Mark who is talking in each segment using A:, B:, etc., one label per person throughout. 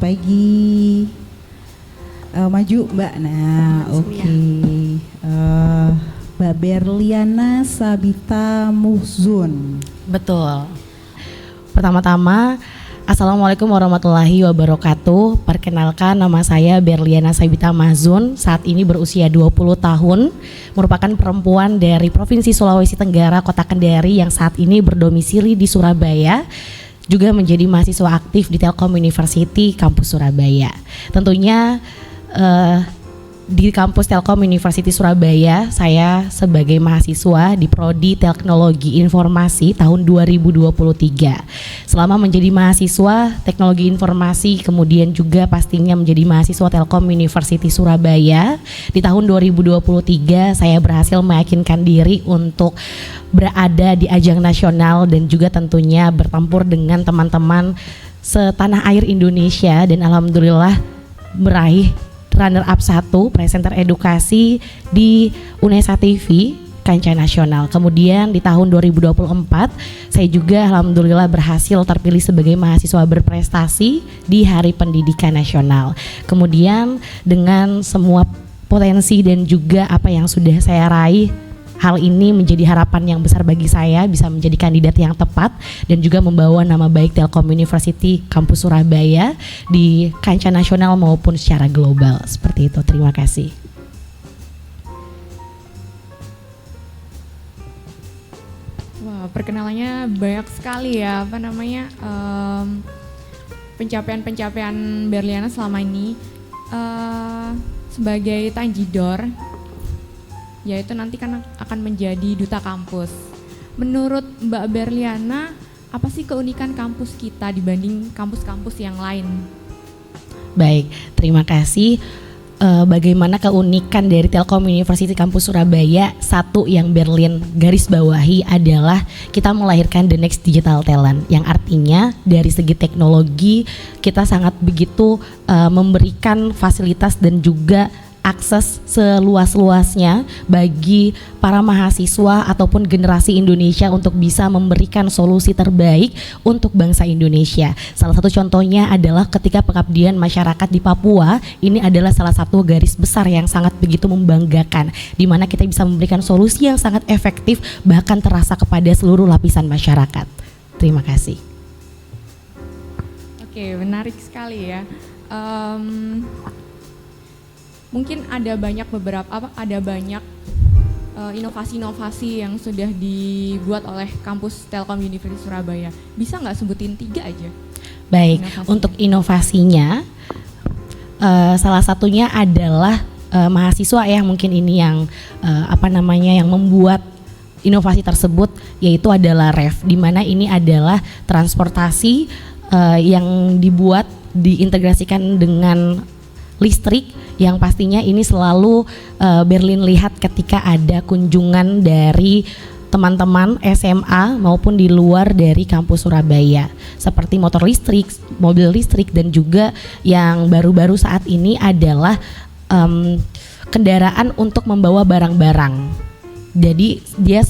A: pagi. Maju Mbak. Nah, oke. Mbak Berliana Sabita Muhzun.
B: Betul. Pertama-tama, Assalamualaikum warahmatullahi wabarakatuh. Perkenalkan, nama saya Berliana Sabita Muhzun. Saat ini berusia 20 tahun, merupakan perempuan dari Provinsi Sulawesi Tenggara, Kota Kendari yang saat ini berdomisili di Surabaya. Juga menjadi mahasiswa aktif di Telkom University Kampus Surabaya. Tentunya di kampus Telkom University Surabaya, saya sebagai mahasiswa di Prodi Teknologi Informasi tahun 2023. Selama menjadi mahasiswa Teknologi Informasi, kemudian juga pastinya menjadi mahasiswa Telkom University Surabaya, di tahun 2023 saya berhasil meyakinkan diri untuk berada di ajang nasional dan juga tentunya bertempur dengan teman-teman setanah air Indonesia, dan alhamdulillah meraih runner up 1 presenter edukasi di UNESA TV kancah nasional. Kemudian di tahun 2024 saya juga alhamdulillah berhasil terpilih sebagai mahasiswa berprestasi di Hari Pendidikan Nasional. Kemudian dengan semua potensi dan juga apa yang sudah saya raih, hal ini menjadi harapan yang besar bagi saya bisa menjadi kandidat yang tepat dan juga membawa nama baik Telkom University Kampus Surabaya di kancah nasional maupun secara global. Seperti itu, terima kasih.
C: Wah, perkenalannya banyak sekali ya, pencapaian-pencapaian Berliana selama ini. Sebagai Tanjidor, yaitu nanti kan akan menjadi duta kampus. Menurut Mbak Berliana, apa sih keunikan kampus kita dibanding kampus-kampus yang lain?
B: Baik, terima kasih. Bagaimana keunikan dari Telkom University Kampus Surabaya? Satu yang Berlin garis bawahi adalah kita melahirkan the next digital talent, yang artinya dari segi teknologi kita sangat begitu memberikan fasilitas dan juga akses seluas-luasnya bagi para mahasiswa ataupun generasi Indonesia untuk bisa memberikan solusi terbaik untuk bangsa Indonesia. Salah satu contohnya adalah ketika pengabdian masyarakat di Papua, ini adalah salah satu garis besar yang sangat begitu membanggakan, di mana kita bisa memberikan solusi yang sangat efektif bahkan terasa kepada seluruh lapisan masyarakat. Terima kasih.
C: Oke, menarik sekali ya. Mungkin ada banyak inovasi-inovasi yang sudah dibuat oleh kampus Telkom University Surabaya. Bisa nggak sebutin 3 aja?
B: Baik, untuk inovasinya salah satunya adalah mahasiswa ya, mungkin ini yang yang membuat inovasi tersebut, yaitu adalah REF, di mana ini adalah transportasi yang diintegrasikan dengan listrik, yang pastinya ini selalu Berlin lihat ketika ada kunjungan dari teman-teman SMA maupun di luar dari kampus Surabaya, seperti motor listrik, mobil listrik, dan juga yang baru-baru saat ini adalah kendaraan untuk membawa barang-barang. Jadi dia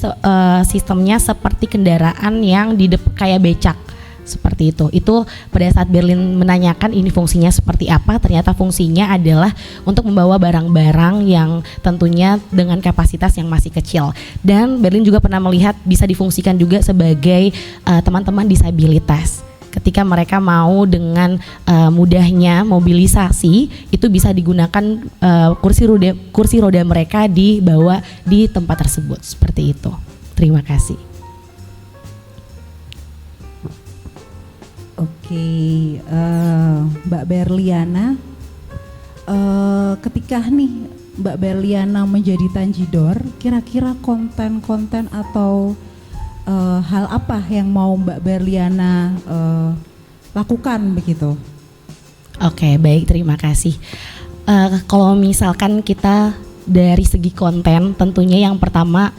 B: sistemnya seperti kendaraan yang kayak becak. Seperti itu. Itu pada saat Berlin menanyakan ini fungsinya seperti apa, ternyata fungsinya adalah untuk membawa barang-barang yang tentunya dengan kapasitas yang masih kecil. Dan Berlin juga pernah melihat bisa difungsikan juga sebagai teman-teman disabilitas. Ketika mereka mau dengan mudahnya mobilisasi, itu bisa digunakan kursi roda mereka dibawa di tempat tersebut. Seperti itu. Terima kasih.
A: Oke, Mbak Berliana, ketika nih Mbak Berliana menjadi Tanjidor, kira-kira konten-konten atau hal apa yang mau Mbak Berliana lakukan begitu?
B: Oke, baik, terima kasih. Kalau misalkan kita dari segi konten, tentunya yang pertama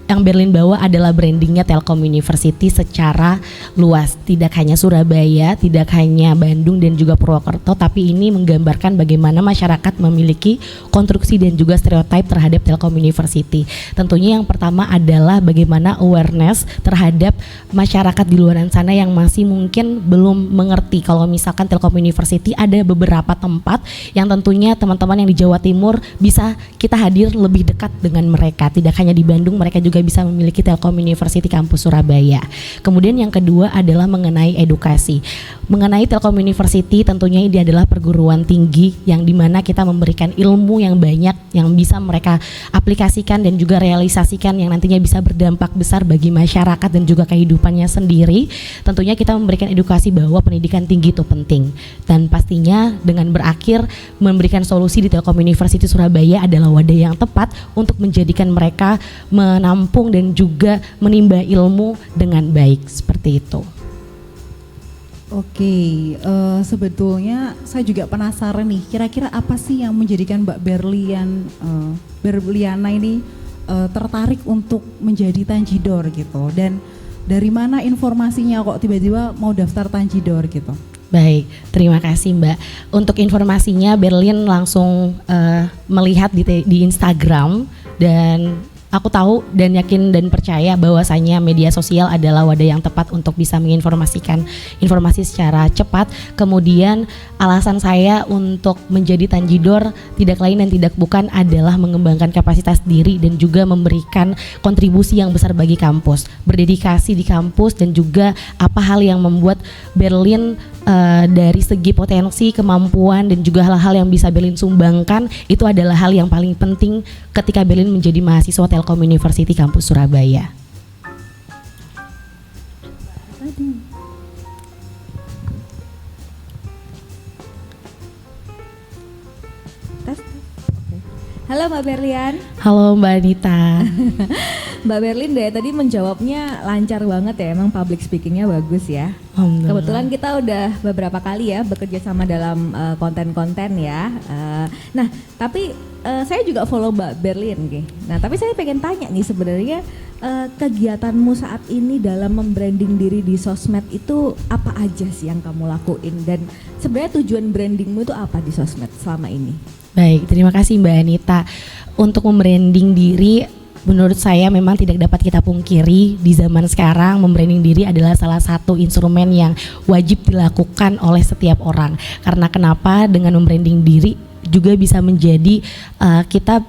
B: yang Berlin bawa adalah brandingnya Telkom University secara luas, tidak hanya Surabaya, tidak hanya Bandung dan juga Purwokerto, tapi ini menggambarkan bagaimana masyarakat memiliki konstruksi dan juga stereotip terhadap Telkom University. Tentunya yang pertama adalah bagaimana awareness terhadap masyarakat di luar sana yang masih mungkin belum mengerti kalau misalkan Telkom University ada beberapa tempat yang tentunya teman-teman yang di Jawa Timur bisa kita hadir lebih dekat dengan mereka. Tidak hanya di Bandung, mereka juga bisa memiliki Telkom University Kampus Surabaya. Kemudian yang kedua adalah mengenai edukasi. Mengenai Telkom University tentunya ini adalah perguruan tinggi yang dimana kita memberikan ilmu yang banyak yang bisa mereka aplikasikan dan juga realisasikan yang nantinya bisa berdampak besar bagi masyarakat dan juga kehidupannya sendiri. Tentunya kita memberikan edukasi bahwa pendidikan tinggi itu penting dan pastinya dengan berakhir memberikan solusi di Telkom University Surabaya adalah wadah yang tepat untuk menjadikan mereka menampung dan juga menimba ilmu dengan baik seperti itu.
A: Oke, sebetulnya saya juga penasaran nih, kira-kira apa sih yang menjadikan Mbak Berliana ini tertarik untuk menjadi Tanjidor gitu, dan dari mana informasinya kok tiba-tiba mau daftar Tanjidor gitu?
B: Baik, terima kasih Mbak. Untuk informasinya Berlin langsung melihat di Instagram dan aku tahu dan yakin dan percaya bahwasanya media sosial adalah wadah yang tepat untuk bisa menginformasikan informasi secara cepat. Kemudian alasan saya untuk menjadi Tanjidor tidak lain dan tidak bukan adalah mengembangkan kapasitas diri dan juga memberikan kontribusi yang besar bagi kampus, berdedikasi di kampus dan juga apa hal yang membuat Berlin dari segi potensi, kemampuan dan juga hal-hal yang bisa Berlin sumbangkan itu adalah hal yang paling penting ketika Berlin menjadi mahasiswa Telkom University Kampus Surabaya.
D: Halo Mbak Berlian.
B: Halo Mbak Anita.
D: Mbak Berlin dari tadi menjawabnya lancar banget ya, emang public speakingnya bagus ya. Kebetulan kita udah beberapa kali ya bekerja sama dalam konten-konten ya. Nah tapi saya juga follow Mbak Berlin. Nah tapi saya pengen tanya nih sebenarnya kegiatanmu saat ini dalam membranding diri di sosmed itu apa aja sih yang kamu lakuin, dan sebenarnya tujuan brandingmu itu apa di sosmed selama ini?
B: Baik, terima kasih Mbak Anita. Untuk membranding diri, menurut saya memang tidak dapat kita pungkiri di zaman sekarang membranding diri adalah salah satu instrumen yang wajib dilakukan oleh setiap orang. Karena kenapa? Dengan membranding diri juga bisa menjadi kita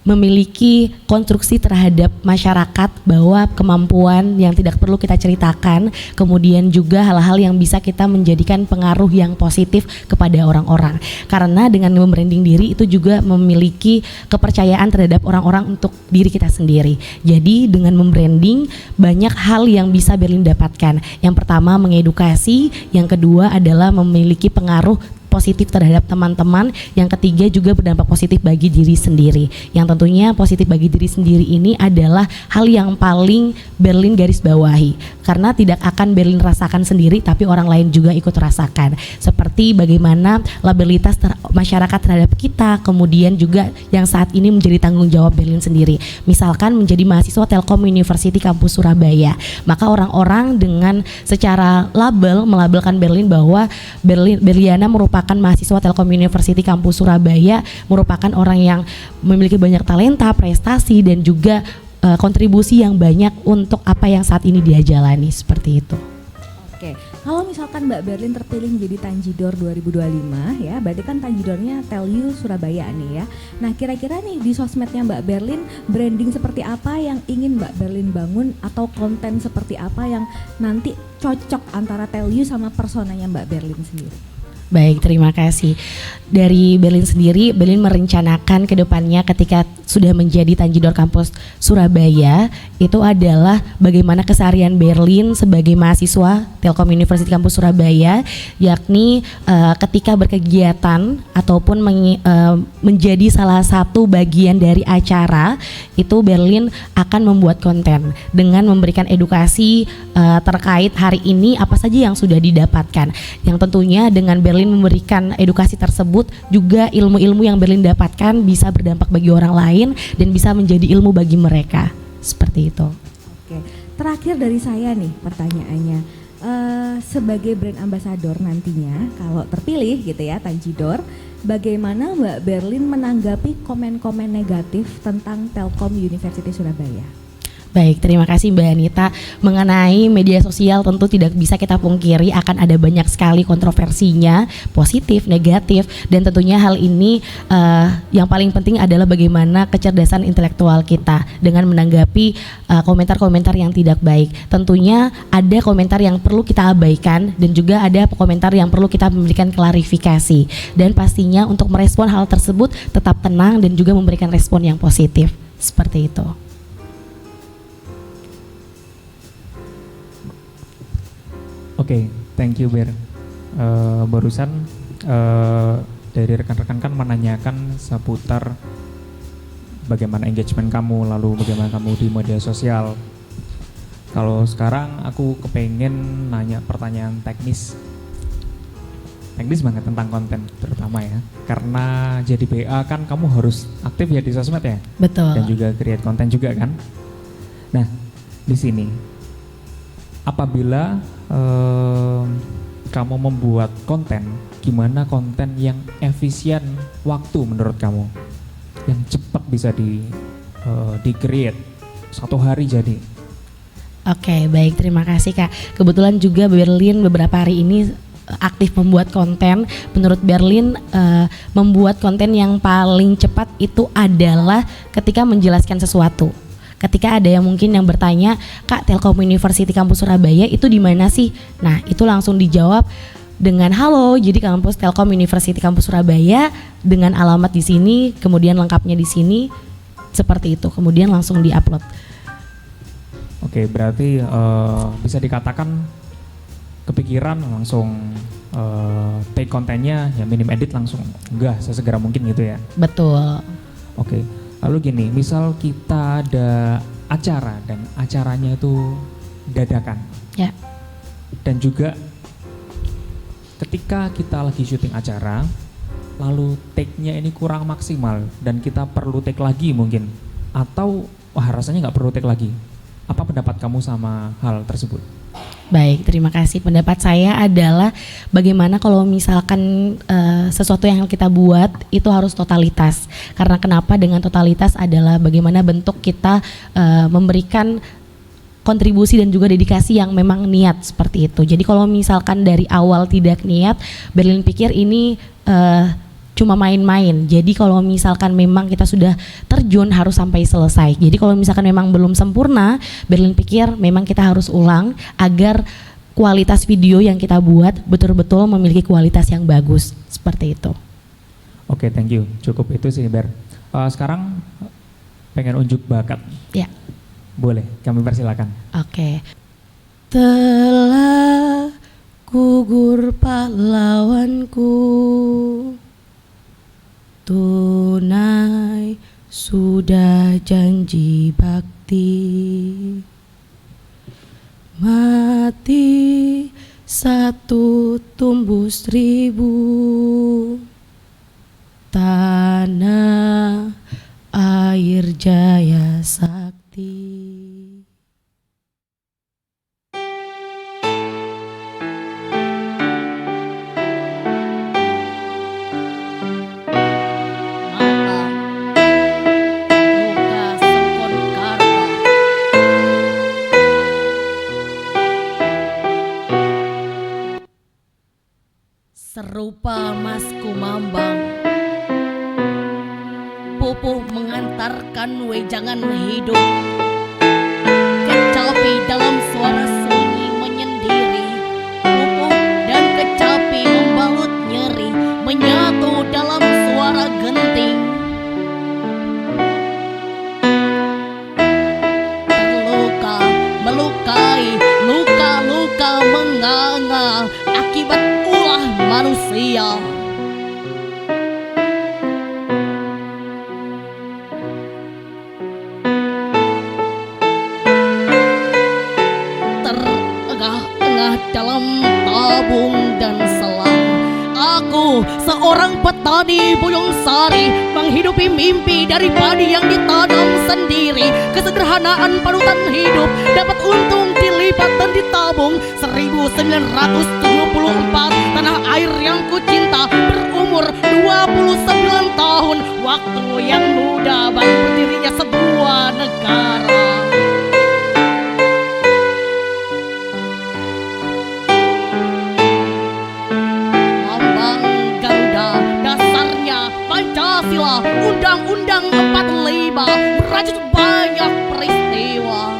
B: memiliki konstruksi terhadap masyarakat bahwa kemampuan yang tidak perlu kita ceritakan, kemudian juga hal-hal yang bisa kita menjadikan pengaruh yang positif kepada orang-orang. Karena dengan membranding diri itu juga memiliki kepercayaan terhadap orang-orang untuk diri kita sendiri. Jadi dengan membranding banyak hal yang bisa Berlin dapatkan. Yang pertama mengedukasi, yang kedua adalah memiliki pengaruh positif terhadap teman-teman, yang ketiga juga berdampak positif bagi diri sendiri. Yang tentunya positif bagi diri sendiri ini adalah hal yang paling Berlin garis bawahi, karena tidak akan Berlin rasakan sendiri tapi orang lain juga ikut rasakan. Seperti bagaimana labelitas masyarakat terhadap kita, kemudian juga yang saat ini menjadi tanggung jawab Berlin sendiri. Misalkan menjadi mahasiswa Telkom University Kampus Surabaya, maka orang-orang dengan secara melabelkan Berlin bahwa Berliana merupakan mahasiswa Telkom University Kampus Surabaya, merupakan orang yang memiliki banyak talenta, prestasi dan juga kontribusi yang banyak untuk apa yang saat ini dia jalani, seperti itu.
D: Oke, kalau misalkan Mbak Berlin terpilih menjadi Tanjidor 2025 ya, berarti kan Tanjidornya Tell You Surabaya nih ya. Nah kira-kira nih di sosmednya Mbak Berlin, branding seperti apa yang ingin Mbak Berlin bangun, atau konten seperti apa yang nanti cocok antara Tell You sama personanya Mbak Berlin sendiri?
B: Baik, terima kasih. Dari Berlin sendiri, Berlin merencanakan ke depannya ketika sudah menjadi Tanjidor Kampus Surabaya, itu adalah bagaimana keseharian Berlin sebagai mahasiswa Telkom University Kampus Surabaya, yakni ketika berkegiatan ataupun menjadi salah satu bagian dari acara, itu Berlin akan membuat konten dengan memberikan edukasi terkait hari ini apa saja yang sudah didapatkan, yang tentunya dengan Berlin memberikan edukasi tersebut juga ilmu-ilmu yang Berlin dapatkan bisa berdampak bagi orang lain dan bisa menjadi ilmu bagi mereka, seperti itu.
D: Oke, terakhir dari saya nih pertanyaannya, sebagai brand ambassador nantinya kalau terpilih gitu ya Tanjidor, bagaimana Mbak Berlin menanggapi komen-komen negatif tentang Telkom University Surabaya?
B: Baik, terima kasih Mbak Anita. Mengenai media sosial tentu tidak bisa kita pungkiri akan ada banyak sekali kontroversinya, positif, negatif, dan tentunya hal ini yang paling penting adalah bagaimana kecerdasan intelektual kita dengan menanggapi komentar-komentar yang tidak baik. Tentunya ada komentar yang perlu kita abaikan dan juga ada komentar yang perlu kita memberikan klarifikasi. Dan pastinya untuk merespon hal tersebut tetap tenang dan juga memberikan respon yang positif. Seperti itu.
E: Oke, thank you Ber. Barusan dari rekan-rekan kan menanyakan seputar bagaimana engagement kamu, lalu bagaimana kamu di media sosial. Kalau sekarang aku kepengen nanya pertanyaan teknis banget tentang konten terutama ya. Karena jadi PA kan kamu harus aktif ya di sosmed ya.
B: Betul.
E: Dan juga create konten juga kan. Nah, di sini apabila kamu membuat konten, gimana konten yang efisien waktu menurut kamu, yang cepat bisa di create 1 hari jadi?
B: Oke, baik, terima kasih Kak. Kebetulan juga Berlin beberapa hari ini aktif membuat konten. Menurut Berlin membuat konten yang paling cepat itu adalah ketika menjelaskan sesuatu. Ketika ada yang mungkin yang bertanya, Kak, Telkom University Kampus Surabaya itu di mana sih? Nah, itu langsung dijawab dengan halo. Jadi kampus Telkom University Kampus Surabaya dengan alamat di sini, kemudian lengkapnya di sini, seperti itu. Kemudian langsung diupload.
E: Oke, berarti bisa dikatakan kepikiran langsung take kontennya ya, minim edit langsung enggak sesegera mungkin gitu ya.
B: Betul.
E: Oke. Lalu gini, misal kita ada acara dan acaranya itu dadakan.
B: Ya.
E: Dan juga ketika kita lagi syuting acara, lalu take-nya ini kurang maksimal dan kita perlu take lagi mungkin. Atau wah rasanya nggak perlu take lagi. Apa pendapat kamu sama hal tersebut?
B: Baik, terima kasih. Pendapat saya adalah bagaimana kalau misalkan sesuatu yang kita buat itu harus totalitas. Karena kenapa dengan totalitas adalah bagaimana bentuk kita memberikan kontribusi dan juga dedikasi yang memang niat seperti itu. Jadi kalau misalkan dari awal tidak niat, Berlin pikir ini cuma main-main. Jadi kalau misalkan memang kita sudah terjun harus sampai selesai. Jadi kalau misalkan memang belum sempurna, Berlin pikir memang kita harus ulang agar kualitas video yang kita buat betul-betul memiliki kualitas yang bagus. Seperti itu.
E: Oke, thank you. Cukup itu sih, Ber. Sekarang pengen unjuk bakat.
B: Ya.
E: Boleh, kami persilakan.
B: Oke. Telah gugur pahlawanku, tunai sudah janji bakti, mati satu tumbuh 1000, tanah air jaya sakti. Serupa Mas Kumambang, pupuh mengantarkan wejangan hidup, kecapi dalam suara sunyi menyendiri, pupuh dan kecapi membalut nyeri, menyatu dalam suara genting. Terluka, melukai, luka-luka menganga akibat ulah manusia. seorang petani Bojong Sari menghidupi mimpi dari padi yang ditanam sendiri. Kesederhanaan panutan hidup dapat untung dilipat dan ditabung. 1974 tanah air yang ku cinta berumur 29 tahun. Waktu yang muda bagi berdirinya sebuah negara. Pancasila, Undang-Undang 45 merajut banyak peristiwa.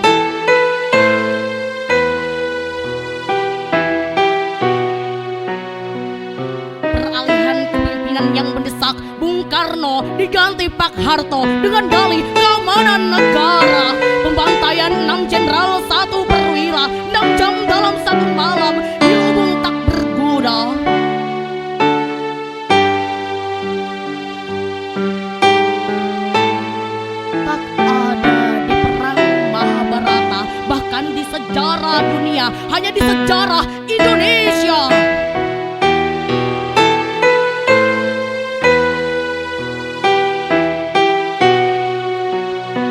B: Peralihan kepemimpinan yang mendesak, Bung Karno diganti Pak Harto dengan dalih keamanan negara. Pembantaian 6 jenderal 1 perwira, 6 jam dalam 1 malam di lubung tak berguna. Di sejarah dunia, hanya di sejarah Indonesia.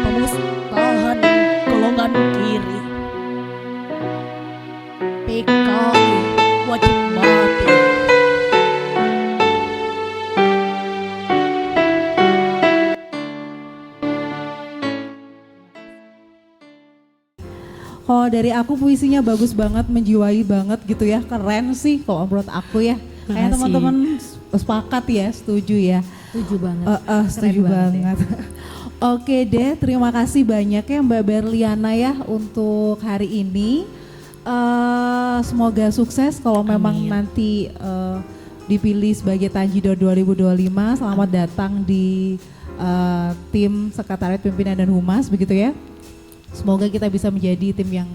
B: Pemusnahan golongan kiri, PKI wajib mati.
A: Kalau dari aku puisinya bagus banget, menjiwai banget gitu ya, keren sih kalau menurut aku ya. Kayak
B: Makasih.
A: teman-teman sepakat ya, setuju ya.
D: Setuju banget.
A: Setuju
D: Keren
A: banget. Oke deh, terima kasih banyak ya Mbak Berliana ya untuk hari ini. Semoga sukses kalau memang
B: Amin.
A: nanti dipilih sebagai Tanjidor 2025. Selamat datang di tim Sekretariat Pimpinan dan Humas begitu ya. Semoga kita bisa menjadi tim yang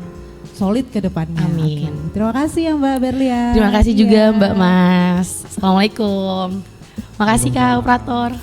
A: solid ke depannya.
B: Amin.
A: Oke. Terima kasih ya Mbak Berliana.
B: Terima kasih juga
A: Iya.
B: Mbak Mas. Assalamualaikum. Makasih Kak Operator.